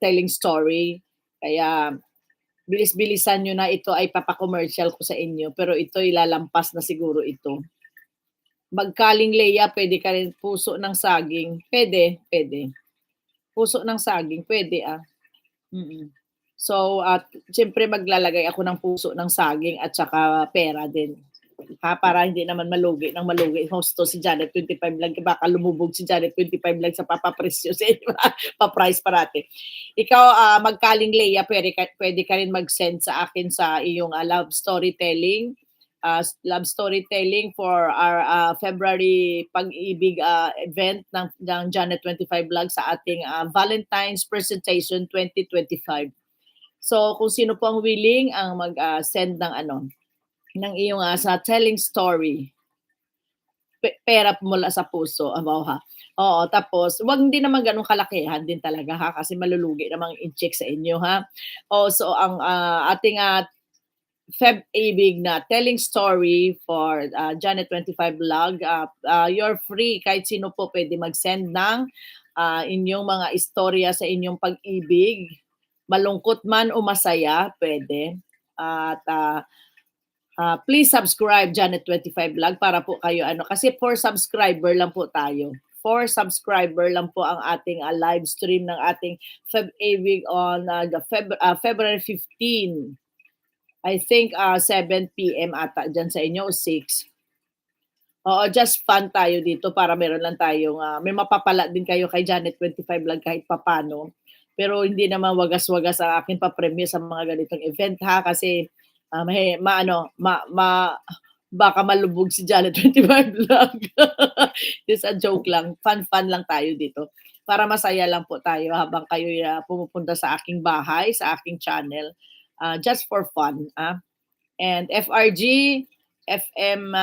telling story. Kaya bilis-bilisan nyo na ito ay papakommercial ko sa inyo. Pero ito ilalampas na siguro ito. Magkaling Leia, pwede ka rin. Puso ng saging. Pwede. Puso ng saging, pwede Mm-mm. So, at siyempre maglalagay ako ng puso ng saging at saka pera din. Para hindi naman malugi ng malugi. Hosto si Janet 25 lang. Baka lumubog si Janet 25 lang sa papapresyo sa pa-price parati. Ikaw, magkaling Leia, pwede ka rin mag-send sa akin sa iyong love storytelling. Love storytelling for our February pag-ibig event ng Janet 25 Vlog sa ating Valentine's Presentation 2025. So, kung sino po ang willing ang mag-send ng iyong sa telling story, pera mula sa puso, ha. Oo, tapos, wag hindi naman ganun kalakihan din talaga, ha, kasi malulugi namang i-check sa inyo, ha. So, ang ating Feb-ibig na telling story for Janet 25 Vlog, you're free, kahit sino po pwede mag-send ng inyong mga istorya sa inyong pag-ibig, malungkot man o masaya, pwede. At please subscribe Janet 25 Vlog para po kayo kasi 4 subscriber lang po tayo. 4 subscriber lang po ang ating live stream ng ating Feb-ibig on February 15. I think 7 p.m. ata dyan sa inyo o 6. Oo, just fun tayo dito para meron lang tayong, may mapapala din kayo kay Janet 25 Vlog kahit papano. Pero hindi naman wagas-wagas ang aking papremyo sa mga ganitong event, ha, kasi baka malubog si Janet 25 Vlog. It's a joke lang. Fun lang tayo dito. Para masaya lang po tayo habang kayo pumupunta sa aking bahay, sa aking channel. Just for fun. And FRG, FM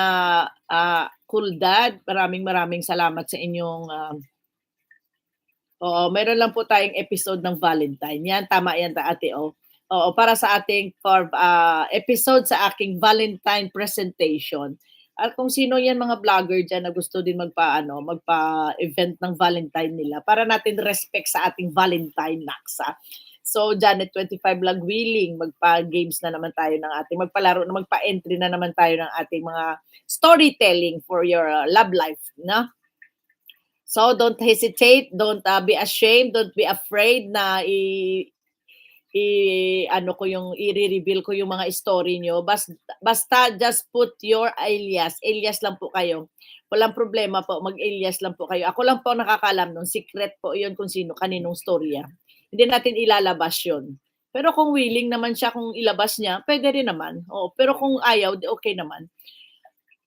Cool Dad, maraming salamat sa inyong meron lang po tayong episode ng Valentine. Yan, tama yan, ate. Oo, para sa ating episode sa aking Valentine presentation. At kung sino yan mga vlogger dyan na gusto din magpa-event ng Valentine nila para natin respect sa ating Valentine naksa. So, Janet 25 Vlog willing, magpa-games na naman tayo ng ating, magpa-entry na naman tayo ng ating mga storytelling for your love life, no? So, don't hesitate, don't be ashamed, don't be afraid na i-reveal ko yung mga story nyo. Basta just put your alias. Alias lang po kayo. Walang problema po, mag-alias lang po kayo. Ako lang po nakakalam nun. Secret po yun kung sino, kaninong storya. Hindi natin ilalabas yun. Pero kung willing naman siya, kung ilabas niya, pwede rin naman. Pero kung ayaw, okay naman.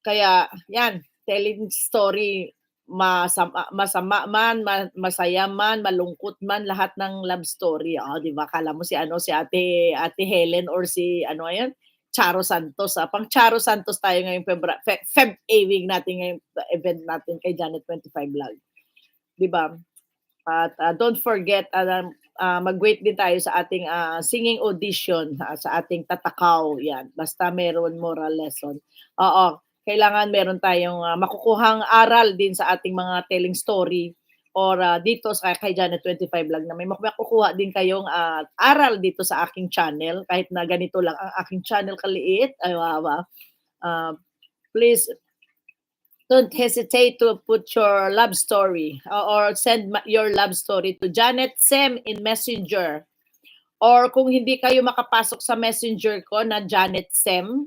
Kaya, yan, telling story, masama man, masaya man, malungkot man, lahat ng love story. Di ba? Kala mo si Ate Helen or si Charo Santos. Pang Charo Santos tayo ngayong Feb-ibig natin ngayong event natin kay Janet 25 Vlog. Di ba? At don't forget, mag-wait din tayo sa ating singing audition, sa ating tatakaw. Yan. Basta meron moral lesson. Kailangan meron tayong makukuhang aral din sa ating mga telling story or dito sa kay Janet 25 Vlog na may makukuha din kayong aral dito sa aking channel kahit na ganito lang ang aking channel kaliit. Please don't hesitate to put your love story or send your love story to Janet Sem in Messenger. Or kung hindi kayo makapasok sa Messenger ko na Janet Sem,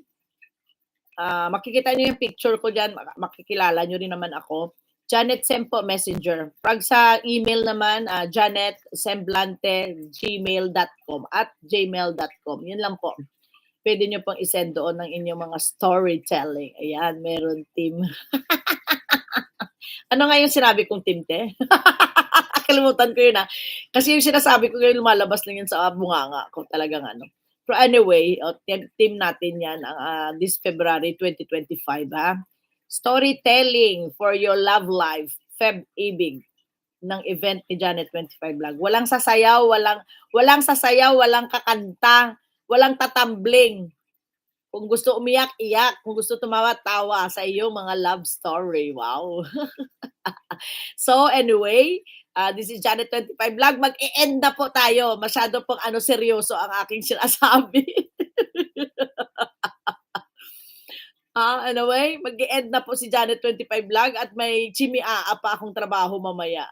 makikita nyo yung picture ko dyan, makikilala nyo rin naman ako. Janet Sempo Messenger. Pag sa email naman, janetsemblante@gmail.com. Yun lang po. Pwede nyo pong isend doon ng inyong mga storytelling. Ayan, meron team. Ano nga yung sinabi kong team, te? Kalimutan ko yun Kasi yung sinasabi ko ngayon, lumalabas lang yun sa bunganga ko. Talagang Pero anyway, team natin yan this February 2025, Storytelling for your love life, Feb-ibig ng event ni Janet 25 Vlog. Walang sasayaw, walang kakanta, walang tatambling. Kung gusto umiyak, iyak. Kung gusto tumawa, tawa sa iyong mga love story. Wow. So anyway, This is Janet 25 Vlog. Mag-e-end na po tayo. Masyado pong seryoso ang aking sinasabi. Anyway, mag-e-end na po si Janet 25 Vlog at may chimiaa pa akong trabaho mamaya.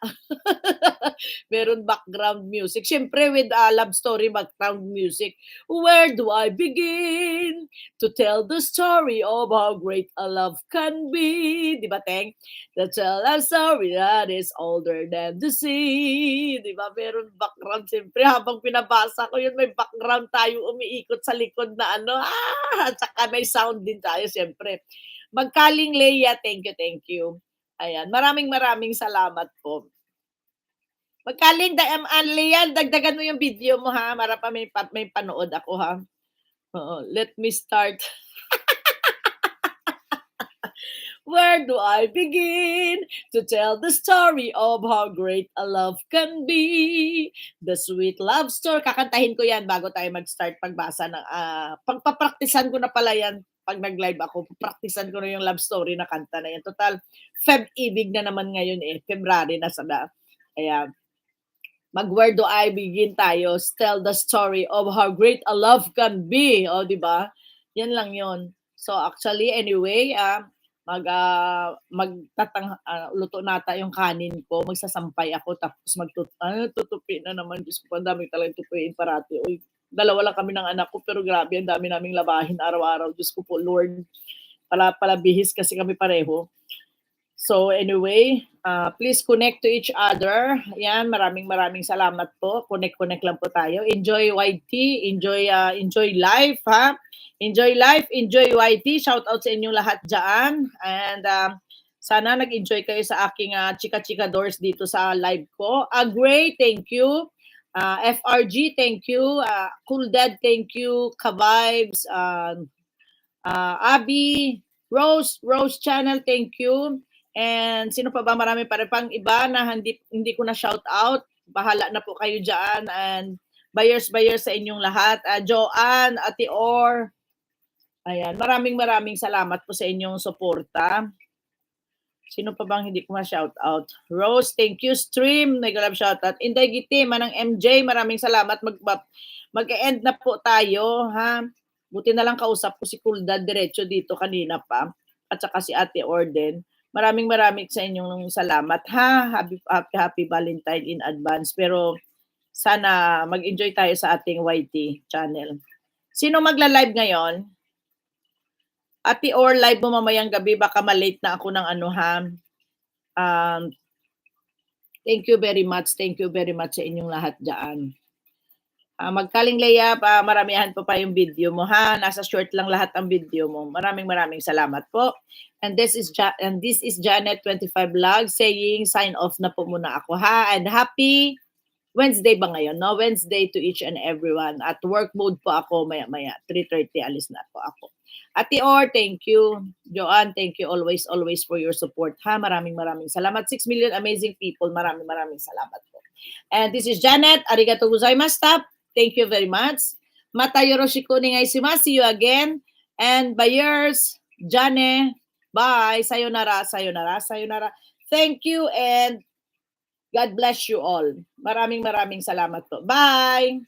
Meron background music. Siyempre with love story background music. Where do I begin to tell the story of how great a love can be? Di ba, Teng? To tell a story that is older than the sea. Di ba? Meron background. Siyempre, habang pinabasa ko yun, may background tayo umiikot sa likod na at saka may sound din tayo, siyempre. Magkaling Leia, thank you. Ayan, maraming salamat po. Magkaling Leia, dagdagan mo yung video mo ha, para pa may panood ako ha. Let me start. Where do I begin to tell the story of how great a love can be? The sweet love story. Kakantahin ko yan bago tayo mag-start pagbasa ng pagpapraktisan ko na pala yan pag nag-live ako. Praktisan ko na yung love story na kanta na yan. Total, Feb-ibig na naman ngayon February na sada. Kaya, where do I begin tayo? Tell the story of how great a love can be. O, di ba? Yan lang yon. So, actually, anyway, luto nata yung kanin ko, magsasampay ako, tapos tutupi na naman. Diyos ko, ang dami talagang tupuin parati. Uy, dalawa lang kami ng anak ko, pero grabe, ang dami naming labahin araw-araw. Diyos ko po, Lord, pala bihis kasi kami pareho. So anyway, please connect to each other. Yan, maraming salamat po. Connect lang po tayo. Enjoy YT, enjoy life, ha? Enjoy life, enjoy YT. Shout out sa inyong lahat dyan. And sana nag-enjoy kayo sa aking chika-chika doors dito sa live ko. Gray, thank you. FRG, thank you. Cool Dad, thank you. Ka-Vibes, Abby, Rose Channel, thank you. And sino pa ba? Marami pa rin pang iba na hindi ko na shout out. Bahala na po kayo dyan. And buyers sa inyong lahat. Joanne, Ate Or. Ayan, maraming salamat po sa inyong suporta. Sino pa bang hindi ko ma-shout out? Rose, thank you. Stream, nag-love shout out. Inday Giti, Manang MJ, maraming salamat. Mag-end na po tayo, ha? Buti na lang kausap ko si Kuldad diretso dito kanina pa. At saka si Ate Orden. Maraming sa inyong salamat, ha? Happy Valentine in advance. Pero sana mag-enjoy tayo sa ating YT channel. Sino magla-live ngayon? Ate Or, live mo mamayang gabi, baka malate na ako ng thank you very much sa inyong lahat dyan. Magkaling Leia, maramihan pa yung video mo, ha? Nasa short lang lahat ang video mo. Maraming salamat po. And this is Janet 25 Vlog saying sign off na po muna ako, ha? And happy Wednesday ba ngayon, no? Wednesday to each and everyone. At work mode po ako maya-maya. 3:30 alis na po ako. Ate Or, thank you. Joanne, thank you always for your support, ha? Maraming salamat. 6 million amazing people. Maraming salamat po. And this is Janet. Arigatou gozaimashita. Thank you very much. Mata yoroshiku onegaishimasu. See you again. And buyers, Jane, bye. Sayonara. Thank you and God bless you all. Maraming salamat po. Bye!